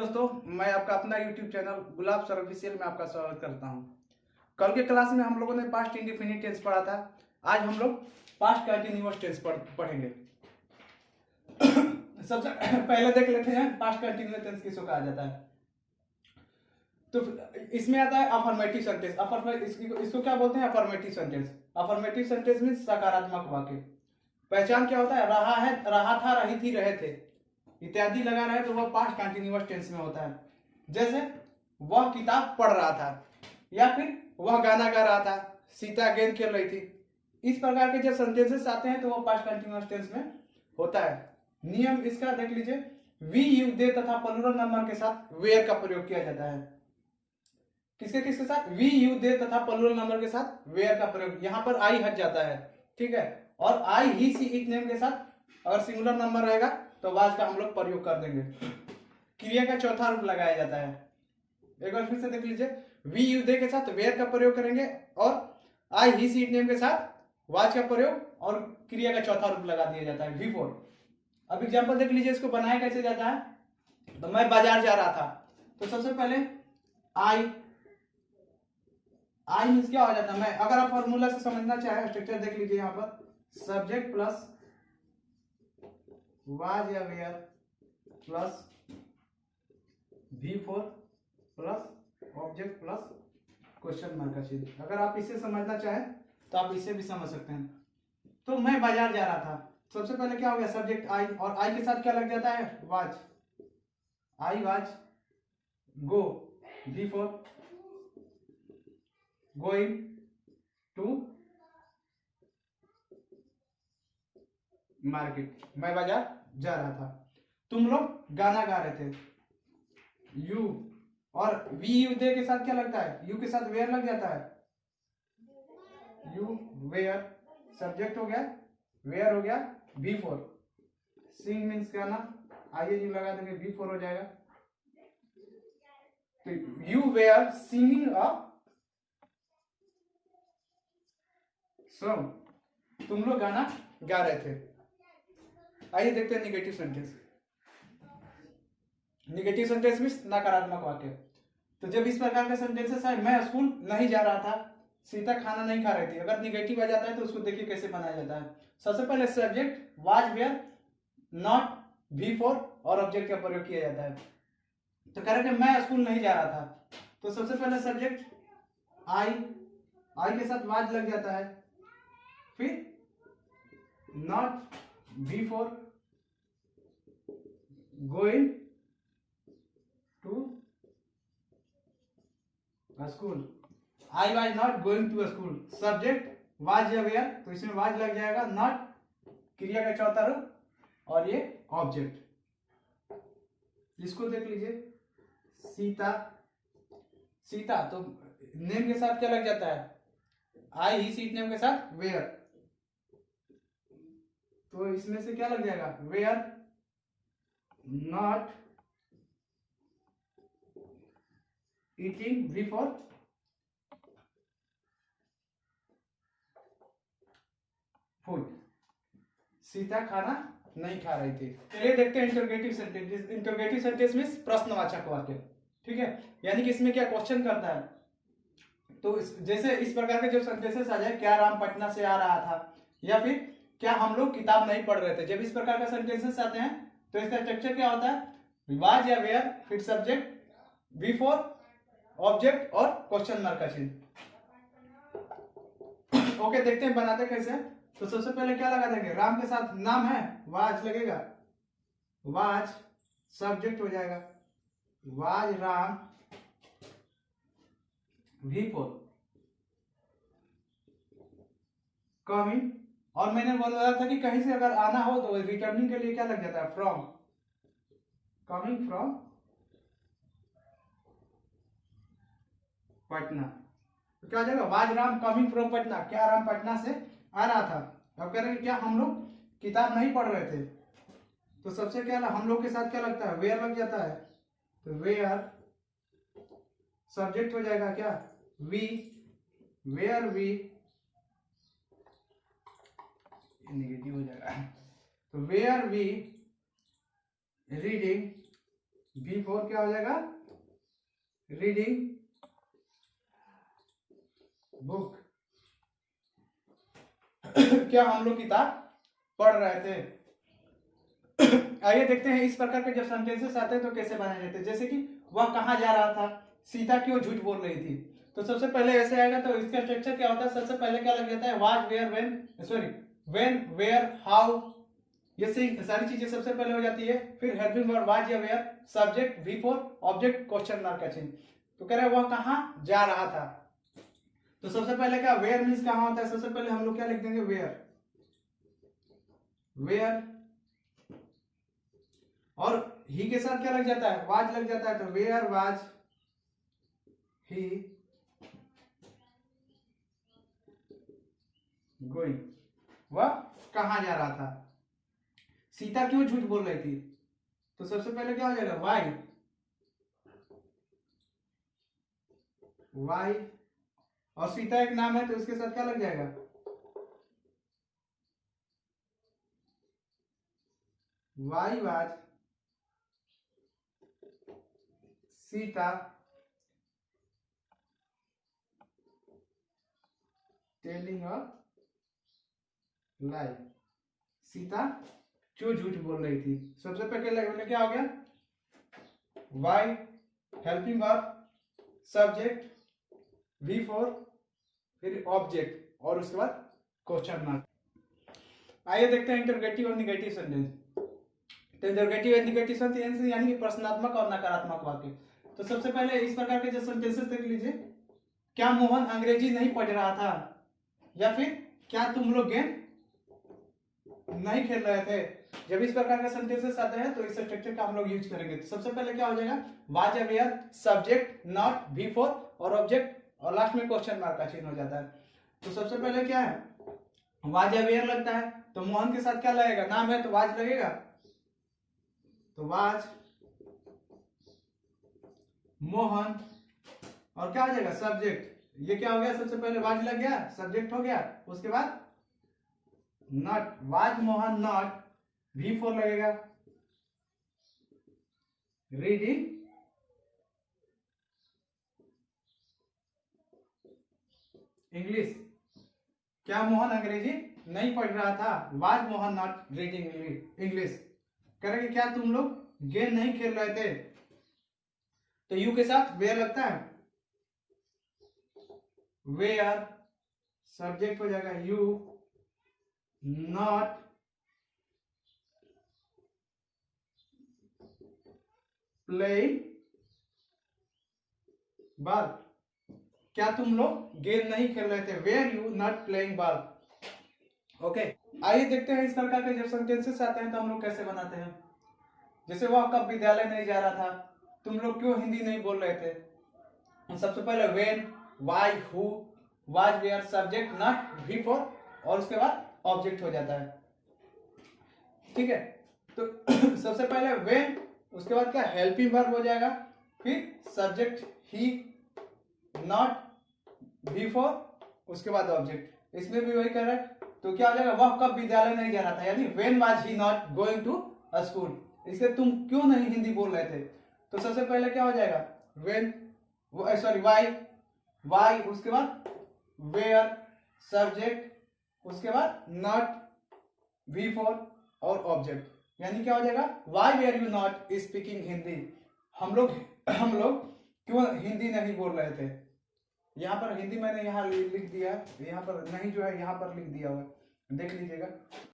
दोस्तों, मैं आपका अपना YouTube चैनल गुलाब सर ऑफिशियल में आपका स्वागत करता हूं। कल के क्लास में हम लोगों ने पास्ट इंडेफिनिट टेंस पढ़ा था। आज हम लोग पास्ट कंटिन्यूअस टेंस पढ़ेंगे। सबसे पहले देख लेते हैं पास्ट कंटिन्यूअस टेंस किसको कहा जाता है। तो इसमें आता है अफर्मेटिव सेंटेंस। इसको क्या बोलते हैं? Affirmative sentence. Affirmative sentence means सकारात्मक वाक्य। पहचान क्या होता है? रहा है, रहा था, रही थी, रहे थे इत्यादि लगा रहे तो वह पास्ट कंटिन्यूअस टेंस में होता है। जैसे वह किताब पढ़ रहा था या फिर वह गाना गा रहा था, सीता गेंद खेल रही थी। इस प्रकार के जब सेंटेंसेस आते हैं तो वह पास्ट कंटिन्यूअस टेंस में होता है। नियम इसका देख लीजिए, वी यू दे तथा प्लूरल नंबर के साथ वेयर का प्रयोग किया जाता है। किसके किसके साथ? वी यू दे तथा प्लूरल नंबर के साथ वेयर का प्रयोग। यहां पर आई हट जाता है, ठीक है। और आई ही सी इट नेम के साथ अगर सिंगुलर नंबर रहेगा तो वाज का हम लोग प्रयोग कर देंगे। क्रिया का चौथा रूप लगाया जाता है। एक बार फिर से देख लीजिए, वी यू दे के साथ वेयर का प्रयोग करेंगे और आई ही सी इट नेम के साथ वाज का प्रयोग और क्रिया का चौथा रूप लगा दिया जाता है, बिफोर। अब एग्जांपल देख लीजिए, इसको बनाया कैसे जाता है। तो मैं बाजार जा रहा था, तो सबसे पहले आई मींस क्या हो जाता है? मैं अगर आप फॉर्मूला से समझना चाहे, स्ट्रक्चर देख लीजिए यहां पर, सब्जेक्ट प्लस वाज या were plus V4 plus object plus question mark का चिन्ह। अगर आप इसे समझना चाहें तो आप इसे भी समझ सकते हैं। तो मैं बाजार जा रहा था, सबसे पहले क्या हो गया? सब्जेक्ट आई, और आई के साथ क्या लग जाता है? Was. I was go, V4 going to market. मैं बाजार जा रहा था। तुम लोग गाना गा रहे थे, यू। और वी यू दे के साथ क्या लगता है? यू के साथ वेयर लग जाता है, यू वेयर। सब्जेक्ट हो गया, वेयर हो गया, V4। सिंग मीन्स गाना, आइए यू लगा देंगे, V4 हो जाएगा। तो you were singing a song. तुम लोग गाना गा रहे थे। आइए देखते हैं negative sentence. Negative sentence means नकारात्मक वाक्य। तो जब इस प्रकार के सेंटेंसेस आए, मैं स्कूल नहीं जा रहा था, सीता खाना नहीं खा रही थी, अगर निगेटिव आ जाता है तो उसको देखिए कैसे बनाया जाता है। सबसे पहले subject was where not V4 और ऑब्जेक्ट का प्रयोग किया जाता है। तो कह रहे थे मैं स्कूल नहीं जा रहा था, तो सबसे पहले सब्जेक्ट आई के साथ वाज लग जाता है, फिर not V4 going to school. I was not going to school. Subject was या वेयर, तो इसमें वाज लग जाएगा, नॉट क्रिया का चौथा रूप और ये ऑब्जेक्ट। इसको देख लीजिए, सीता। सीता तो नेम के साथ क्या लग जाता है? आई ही सी नेम के साथ वेयर। तो इसमें से क्या लग जाएगा? Were not eating V4 food. Sita खाना नहीं खा रही थी। चलिए देखते हैं interrogative sentence. Interrogative sentence means प्रश्नवाचक वाक्य, ठीक है। यानी कि इसमें क्या क्वेश्चन करता है। तो जैसे इस प्रकार के जब सेंटेंसेस आ जाए, क्या राम पटना से आ रहा था, या फिर क्या हम लोग किताब नहीं पढ़ रहे थे, जब इस प्रकार का सेंटेंसेस आते हैं तो इसका स्ट्रक्चर क्या होता है? वाज या वेयर, फिर सब्जेक्ट, V4 ऑब्जेक्ट और क्वेश्चन मार्क का चिन्ह। ओके, देखते हैं बनाते कैसे। तो सबसे पहले क्या लगा देंगे? राम के साथ नाम है, वाज लगेगा, वाज सब्जेक्ट हो जाएगा, वाज राम, V4 कमिंग। और मैंने बोला था कि कहीं से अगर आना हो तो रिटर्निंग के लिए क्या लग जाता है? फ्रॉम। Coming from Patna. तो क्या हो जाएगा? Was Ram coming from Patna. क्या राम पटना से आ रहा था। अब कह रहे हैं क्या हम लोग किताब नहीं पढ़ रहे थे, तो सबसे क्या हम लोग के साथ क्या लगता है? वेयर लग जाता है, तो वेयर सब्जेक्ट हो जाएगा क्या? वी, वेयर वी, नेगेटिव हो जाएगा, तो वेयर वी रीडिंग V4 क्या हो जाएगा, रीडिंग बुक। क्या हम लोग किताब पढ़ रहे थे। आइए देखते हैं इस प्रकार के जब सेंटेंसेस आते हैं तो कैसे बनाए जाते हैं। जैसे कि वह कहाँ जा रहा था, सीता क्यों झूठ बोल रही थी। तो सबसे पहले ऐसे आएगा, तो इसका स्ट्रक्चर क्या होता है, सबसे पहले क्या लग जाता है, was, were, when, where, how, ये सारी चीजें सबसे पहले हो जाती है। फिर हेल्पिंग वर्ब वाज या were, subject V4, object question mark का चिन्ह। तो कह रहे हैं वह कहाँ जा रहा था। तो सबसे पहले क्या, वेयर मीन्स कहाँ होता है, सबसे पहले हम लोग क्या लिख देंगे, वेयर, और ही के साथ क्या लग जाता है, वाज लग जाता है। तो वेयर वाज ही गोइंग, वह कहाँ जा रहा था। सीता क्यों झूठ बोल रही थी, तो सबसे पहले क्या हो जाएगा, वाई, और सीता एक नाम है तो इसके साथ क्या लग जाएगा, why was Sita telling a lie, Sita क्यों झूठ बोल रही थी। सबसे पहले क्या हो गया, Y, helping verb, subject V4, फिर ऑब्जेक्ट, और उसके बाद क्वेश्चन मार्क। आइए देखते हैं इंटरोगेटिव और निगेटिव सेंटेंस। तो इंटरोगेटिव और निगेटिव सेंटेंस यानी कि प्रश्नात्मक और नकारात्मक वाक्य। तो सबसे पहले इस प्रकार के जो सेंटेंसेस देख लीजिए, क्या मोहन अंग्रेजी नहीं पढ़ रहा था, या फिर क्या तुम लोग गेम नहीं खेल रहे थे। जब इस प्रकार के सेंटेंसेस आते हैं तो इस स्ट्रक्चर का हम लोग यूज करेंगे। तो सबसे पहले क्या हो जाएगा, वाज या वेयर, सब्जेक्ट नॉट V4, और ऑब्जेक्ट, और लास्ट में क्वेश्चन मार्क का चिन्ह हो जाता है। तो सबसे पहले क्या है, वाज या वेयर लगता है, तो मोहन के साथ क्या लगेगा, नाम है तो वाज लगेगा। तो वाज मोहन, और क्या हो जाएगा, सब्जेक्ट। ये क्या हो गया, सबसे पहले वाज लग गया, सब्जेक्ट हो गया, उसके बाद not, was Mohan not, V4 लगेगा, रीडिंग इंग्लिश। क्या मोहन अंग्रेजी नहीं पढ़ रहा था, was Mohan not reading English. करेंगे क्या तुम लोग गेम नहीं खेल रहे थे, तो यू के साथ वेयर लगता है, वेयर, सब्जेक्ट हो जाएगा यू, नॉट प्लेइंग बॉल, क्या तुम लोग गेम नहीं खेल रहे थे, were you not playing ball. Okay, आइए देखते हैं इस प्रकार के जब सेंटेंसेस आते हैं तो हम लोग कैसे बनाते हैं। जैसे वह कब विद्यालय नहीं जा रहा था, तुम लोग क्यों हिंदी नहीं बोल रहे थे। सबसे पहले when, why, who, was, were, subject not V4, और उसके बाद ऑब्जेक्ट हो जाता है। ठीक है, तो सबसे पहले व्हेन, उसके बाद क्या, हेल्पिंग वर्ब हो जाएगा, फिर सब्जेक्ट ही, नॉट V4, उसके बाद ऑब्जेक्ट। इसमें भी वही कर रहा है, तो क्या हो जाएगा, वह कब विद्यालय नहीं जा रहा था, यानी when was he not going to school. इसलिए तुम क्यों नहीं हिंदी बोल रहे थे। तो सबसे पहले क्या हो जाएगा, व्हेन, सॉरी वाई, उसके बाद वेयर, सब्जेक्ट, उसके बाद नॉट V4, और ऑब्जेक्ट। यानी क्या हो जाएगा, why were you not speaking Hindi, हम लोग क्यों हिंदी नहीं बोल रहे थे। यहाँ पर हिंदी मैंने यहाँ लिख दिया, यहाँ पर नहीं जो है यहाँ पर लिख दिया हुआ, देख लीजिएगा।